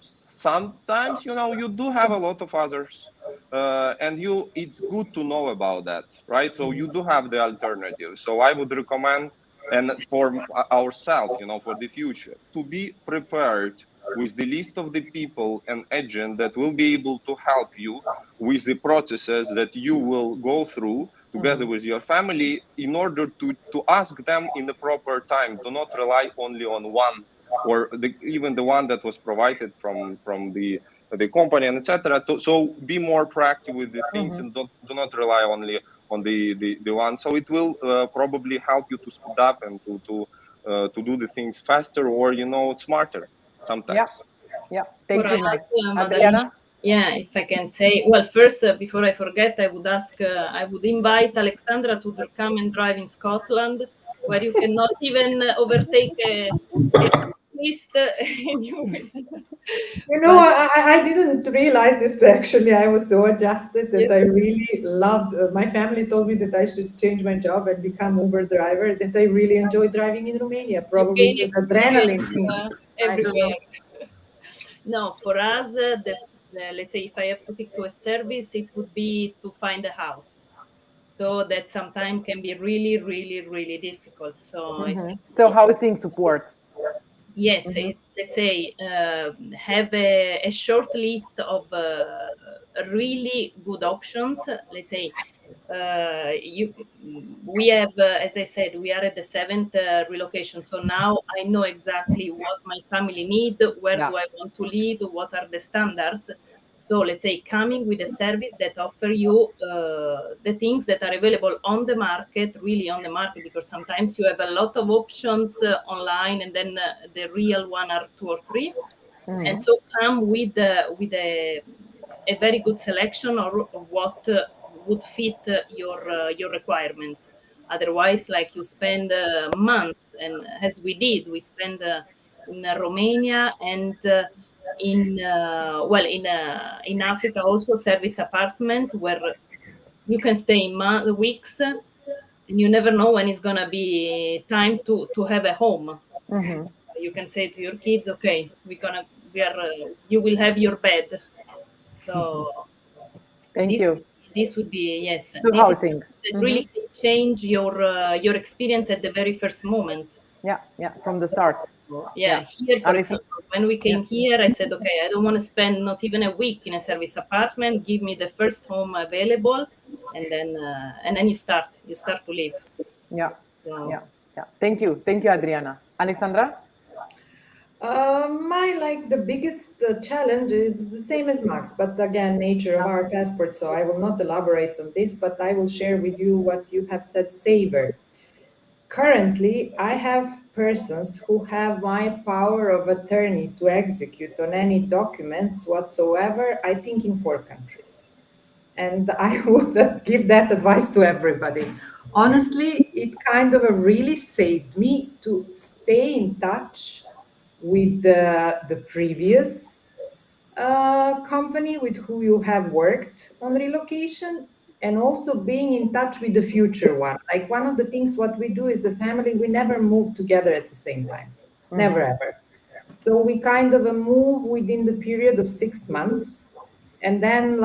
sometimes, you know, you do have a lot of others, and it's good to know about that, right? So you do have the alternative. So I would recommend, and for ourselves, you know, for the future, to be prepared with the list of the people and agent that will be able to help you with the processes that you will go through together with your family, in order to ask them in the proper time. Do not rely only on one, or even the one that was provided from the company and etc. So be more proactive with the things, and do not rely only on the one. So it will probably help you to speed up and to do the things faster, or, you know, smarter. sometimes. Yeah. Thank you, Max. Madalena. Yeah, if I can say, well, first, before I forget, I would invite Alexandra to come and drive in Scotland, where you cannot even overtake a cyclist. I didn't realize it actually. I was so adjusted that I really loved. My family told me that I should change my job and become Uber driver. That I really enjoy driving in Romania. Probably it's an adrenaline thing. Everywhere. No, for us, let's say if I have to stick to a service, it would be to find a house. So that sometimes can be really, really, really difficult. So, so housing support. Yes, let's say have a short list of really good options. Let's say we have, as I said, we are at the 7th relocation. So now I know exactly what my family need, where do I want to live, what are the standards. So let's say coming with a service that offer you the things that are available on the market, really on the market, because sometimes you have a lot of options online, and then the real one are 2 or 3. And so come with a very good selection of what would fit your requirements. Otherwise, like you spend months, and as we did, we spend in Romania and in Africa also service apartment where you can stay in weeks, and you never know when it's gonna be time to have a home. You can say to your kids, okay, you will have your bed. So Thank you. This would be, yes, to housing. It really can change your experience at the very first moment. Yeah, from the start. Here, for example, when we came here, I said, okay, I don't want to spend not even a week in a service apartment. Give me the first home available, and then you start to live. Yeah. Thank you, Adriana. Alexandra? The biggest challenge is the same as Max, but again, nature of our passport. So I will not elaborate on this, but I will share with you what you have said, savor. Currently, I have persons who have my power of attorney to execute on any documents whatsoever, I think in 4 countries. And I would give that advice to everybody. Honestly, it kind of really saved me to stay in touch with the previous company with who you have worked on relocation, and also being in touch with the future one. Like one of the things what we do as a family, we never move together at the same time. Never ever. So we kind of move within the period of 6 months. And then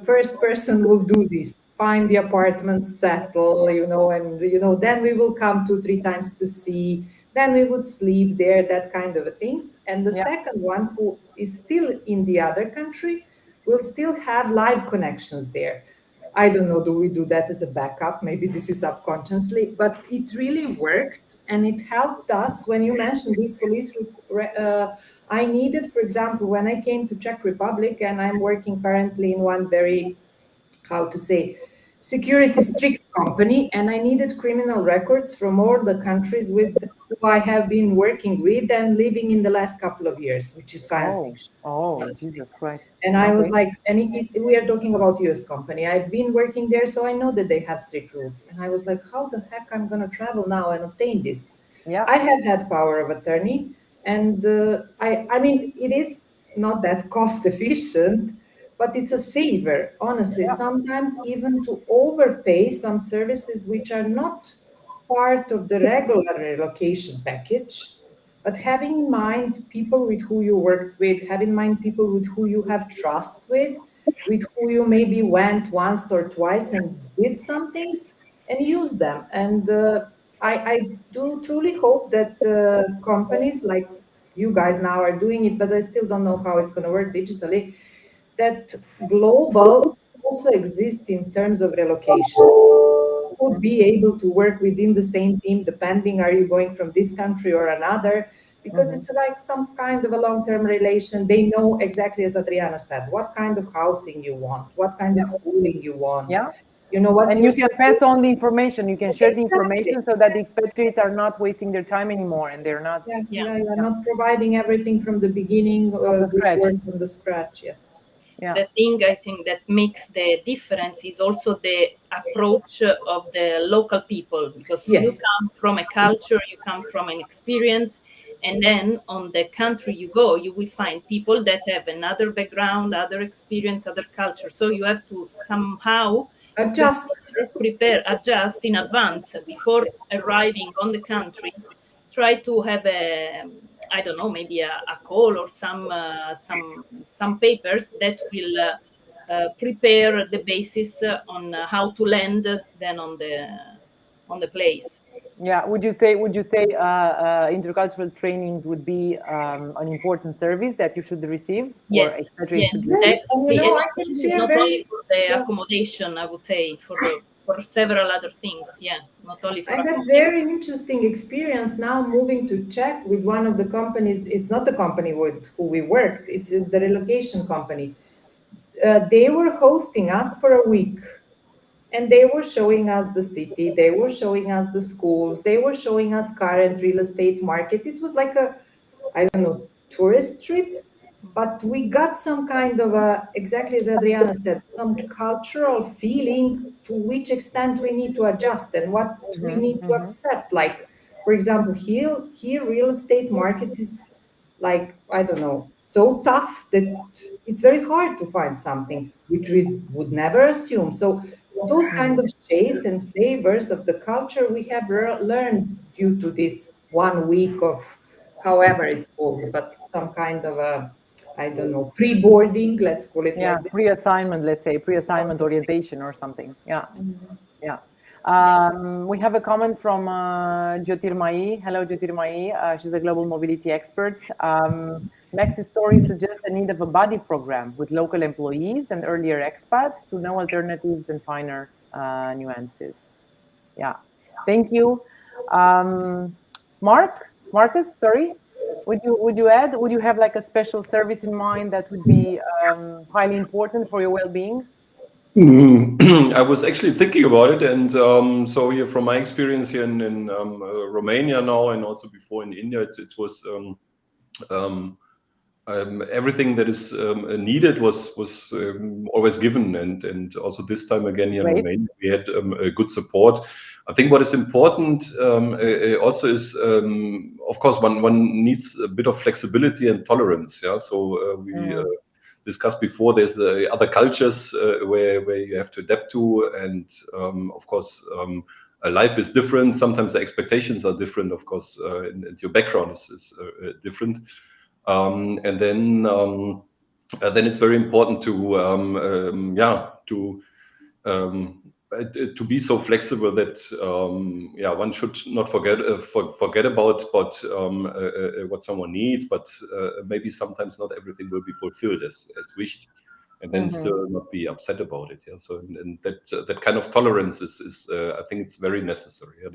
first person will do this, find the apartment, settle, and then we will come 2-3 times to see, then we would sleep there, that kind of things. And the second one, who is still in the other country, will still have live connections there. I don't know, do we do that as a backup? Maybe this is subconsciously, but it really worked, and it helped us. When you mentioned this police, I needed, for example, when I came to Czech Republic, and I'm working currently in one very, security strict company, and I needed criminal records from all the countries with who I have been working with and living in the last couple of years, which is science fiction. Oh, Jesus Christ. And I was like, we are talking about US company. I've been working there, so I know that they have strict rules. And I was like, how the heck I'm going to travel now and obtain this? I have had power of attorney, and I mean, it is not that cost efficient, but it's a saver, honestly. Sometimes even to overpay some services which are not part of the regular relocation package, but having in mind people with who you worked with, have in mind people with who you have trust with who you maybe went once or twice and did some things, and use them. And I do truly hope that companies like you guys now are doing it, but I still don't know how it's going to work digitally, that global also exists in terms of relocation. Would be able to work within the same team, depending, are you going from this country or another? Because it's like some kind of a long-term relation. They know exactly, as Adriana said, what kind of housing you want, what kind of schooling you want. You know what's and your you can pass on the information. You can share the Exactly. information so that the expatriates are not wasting their time anymore, and they're not not providing everything from the beginning, the scratch. from the scratch. Yes. Yeah. The thing I think that makes the difference is also the approach of the local people, because you come from a culture, you come from an experience, and then on the country you go, you will find people that have another background, other experience, other culture. So you have to somehow adjust in advance before arriving on the country. Try to have a, I don't know, maybe a call or some papers that will prepare the basis on how to land then on the place. Yeah. Would you say intercultural trainings would be an important service that you should receive? Yes, or expatriates should yes, receive? definitely. I And can share not only for the accommodation, I would say, for several other things. Yeah, not only for I had accommodation. very interesting experience now moving to Czech with one of the companies. It's not the company with who we worked, it's the relocation company. They were hosting us for a week, and they were showing us the city, they were showing us the schools, they were showing us current real estate market. It was like a, I don't know, tourist trip, but we got some kind of a, exactly as Adriana said, some cultural feeling to which extent we need to adjust and what we need to accept. Like, for example, here real estate market is like, I don't know, so tough that it's very hard to find something which we would never assume. So those kind of shades and flavors of the culture we have learned due to this 1 week of, however it's called, but some kind of a, I don't know, pre-boarding, let's call it like this. Pre-assignment, let's say, pre-assignment orientation or something. Yeah. We have a comment from Jyotirmayi. Hello, Jyotirmayi. She's a global mobility expert. Nexus story suggests the need of a buddy program with local employees and earlier expats to know alternatives and finer nuances. Yeah, thank you. Markus, sorry, would you add? Would you have like a special service in mind that would be highly important for your well-being? I was actually thinking about it, and so here from my experience here in Romania now, and also before in India, it was everything that is needed was always given, and also this time again here in Romania we had good support. I think what is important also is of course one needs a bit of flexibility and tolerance. Yeah, so we discussed before, there's the other cultures where you have to adapt to, and of course life is different. Sometimes the expectations are different, of course, and your background is different. And then it's very important to be so flexible that one should not forget about what someone needs, but maybe sometimes not everything will be fulfilled as wished, and then still not be upset about it. Yeah. So and that kind of tolerance is I think it's very necessary. Yeah,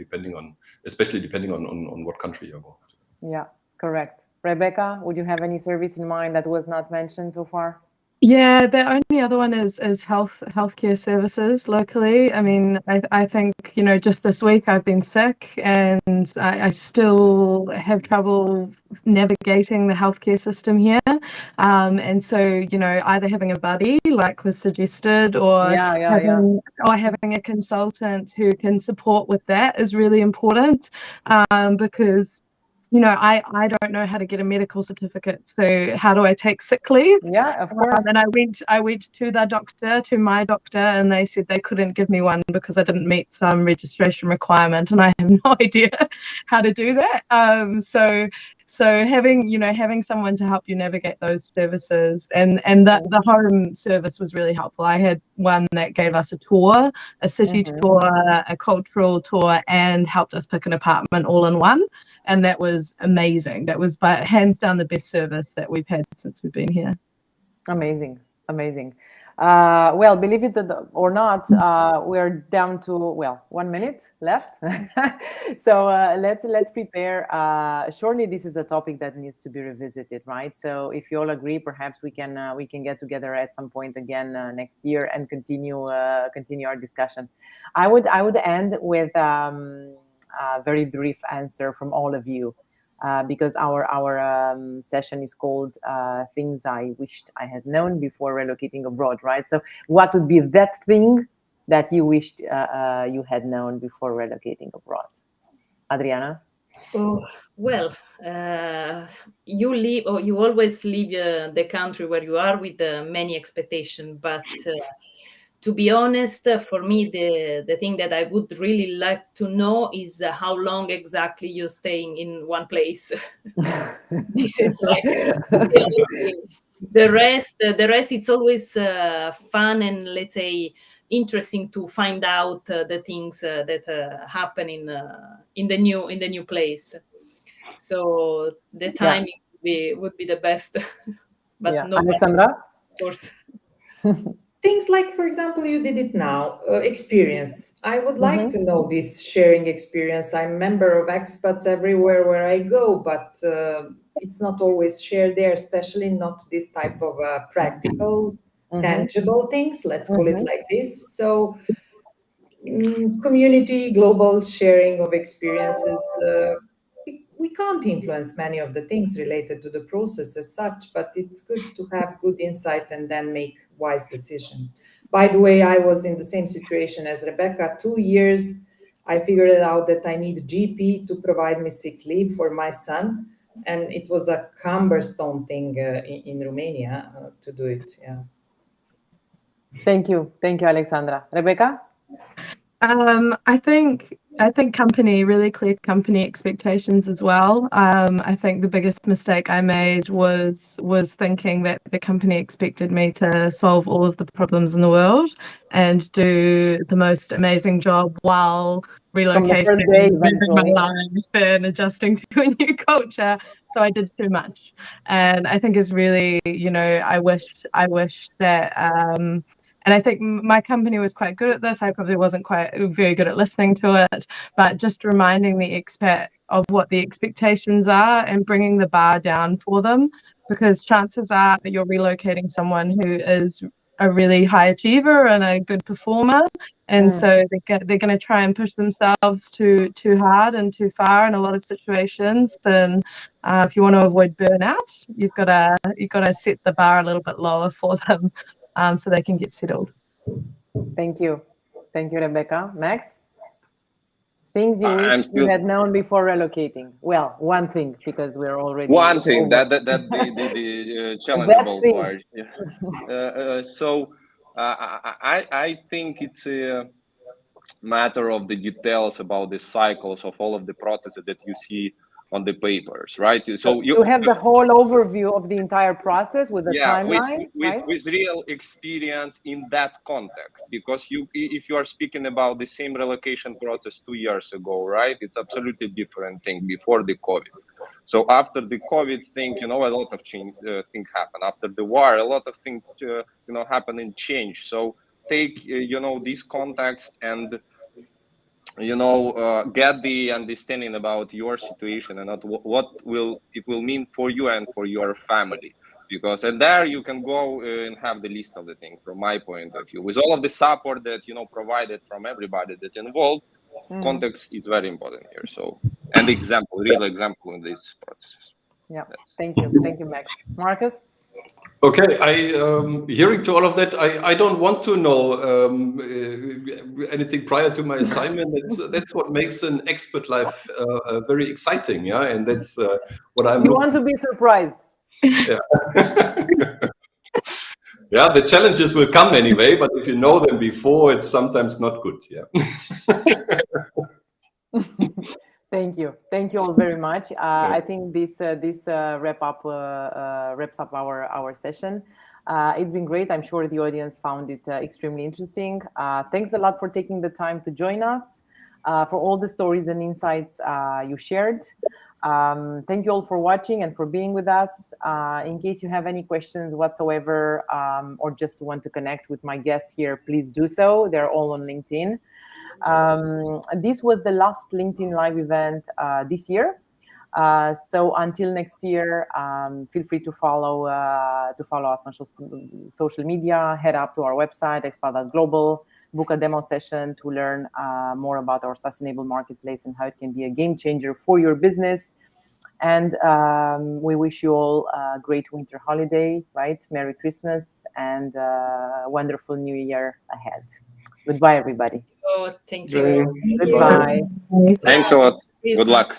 especially depending on what country you're going to. Yeah, correct. Rebecca, would you have any service in mind that was not mentioned so far? Yeah, the only other one is healthcare services locally. I mean, I think, you know, just this week I've been sick and I still have trouble navigating the healthcare system here. And so, you know, either having a buddy like was suggested, or having a consultant who can support with that is really important, because you know, I don't know how to get a medical certificate. So how do I take sick leave? Yeah, of course. And I went to my doctor, and they said they couldn't give me one because I didn't meet some registration requirement, and I have no idea how to do that. So having someone to help you navigate those services, and the home service was really helpful. I had one that gave us a tour, a city tour, a cultural tour, and helped us pick an apartment all in one. And that was amazing. That was by hands down the best service that we've had since we've been here. Amazing, amazing. Well, believe it or not, we're down to 1 minute left. So let's prepare. Surely this is a topic that needs to be revisited, right? So if you all agree, perhaps we can get together at some point again next year and continue our discussion. I would end with a very brief answer from all of you. Because our session is called Things I Wished I Had Known Before Relocating Abroad, right? So what would be that thing that you wished you had known before relocating abroad? Adriana? Oh, well, you always leave the country where you are with many expectations, but to be honest, for me, the thing that I would really like to know is how long exactly you're staying in one place. This is like the only thing. The rest, it's always fun and, let's say, interesting to find out the things that happen in the new place. So the timing would be the best, but Yeah. no, Alexandra? of course. Things like, for example, you did it now, experience. I would like to know this sharing experience. I'm a member of expats everywhere where I go, but it's not always shared there, especially not this type of practical, tangible things. Let's call it like this. So community, global sharing of experiences. We can't influence many of the things related to the process as such, but it's good to have good insight and then make wise decision. By the way, I was in the same situation as Rebecca. 2 years, I figured out that I need GP to provide me sick leave for my son. And it was a cumbersome thing in Romania to do it. Yeah. Thank you, Alexandra. Rebecca? I think really clear company expectations as well. I think the biggest mistake I made was thinking that the company expected me to solve all of the problems in the world and do the most amazing job while relocating my life and adjusting to a new culture. So I did too much, and I think it's really, I wish that. And I think my company was quite good at this. I probably wasn't very good at listening to it, but just reminding the expat of what the expectations are and bringing the bar down for them, because chances are that you're relocating someone who is a really high achiever and a good performer, and so they're going to try and push themselves too hard and too far in a lot of situations. And if you want to avoid burnout, you've got to set the bar a little bit lower for them. So they can get settled. Thank you, Rebecca. Max? Things you wish you had known before relocating. Well, one thing, because we're already one thing over. that the challengeable part. Yeah. So I think it's a matter of the details about the cycles of all of the processes that you see on the papers, right? So you have the whole overview of the entire process with the timeline, with real experience in that context, because if you are speaking about the same relocation process 2 years ago, right, it's absolutely different thing before the COVID. So after the COVID thing, a lot of things happen. After the war, a lot of things happen and change. So take this context and get the understanding about your situation and what it will mean for you and for your family, because and there you can go and have the list of the things. From my point of view, with all of the support that provided from everybody that involved, context is very important here. So, and real example in these processes. Yeah. Thank you, Max. Markus? Okay, hearing to all of that, I don't want to know anything prior to my assignment. That's what makes an expat life very exciting, yeah, and that's what I'm. You want to be surprised. Yeah. Yeah, the challenges will come anyway, but if you know them before, it's sometimes not good. Yeah. Thank you all very much. I think this wraps up our session. It's been great. I'm sure the audience found it extremely interesting. Thanks a lot for taking the time to join us, for all the stories and insights you shared. Thank you all for watching and for being with us. In case you have any questions whatsoever, or just want to connect with my guests here, please do so. They're all on LinkedIn. This was the last LinkedIn Live event this year. So until next year, feel free to follow us on social media. Head up to our website, expat.global. Book a demo session to learn more about our sustainable marketplace and how it can be a game changer for your business. And we wish you all a great winter holiday, right? Merry Christmas and a wonderful New Year ahead. Goodbye, everybody. Oh, thank you. Goodbye. Thanks a lot. Good luck.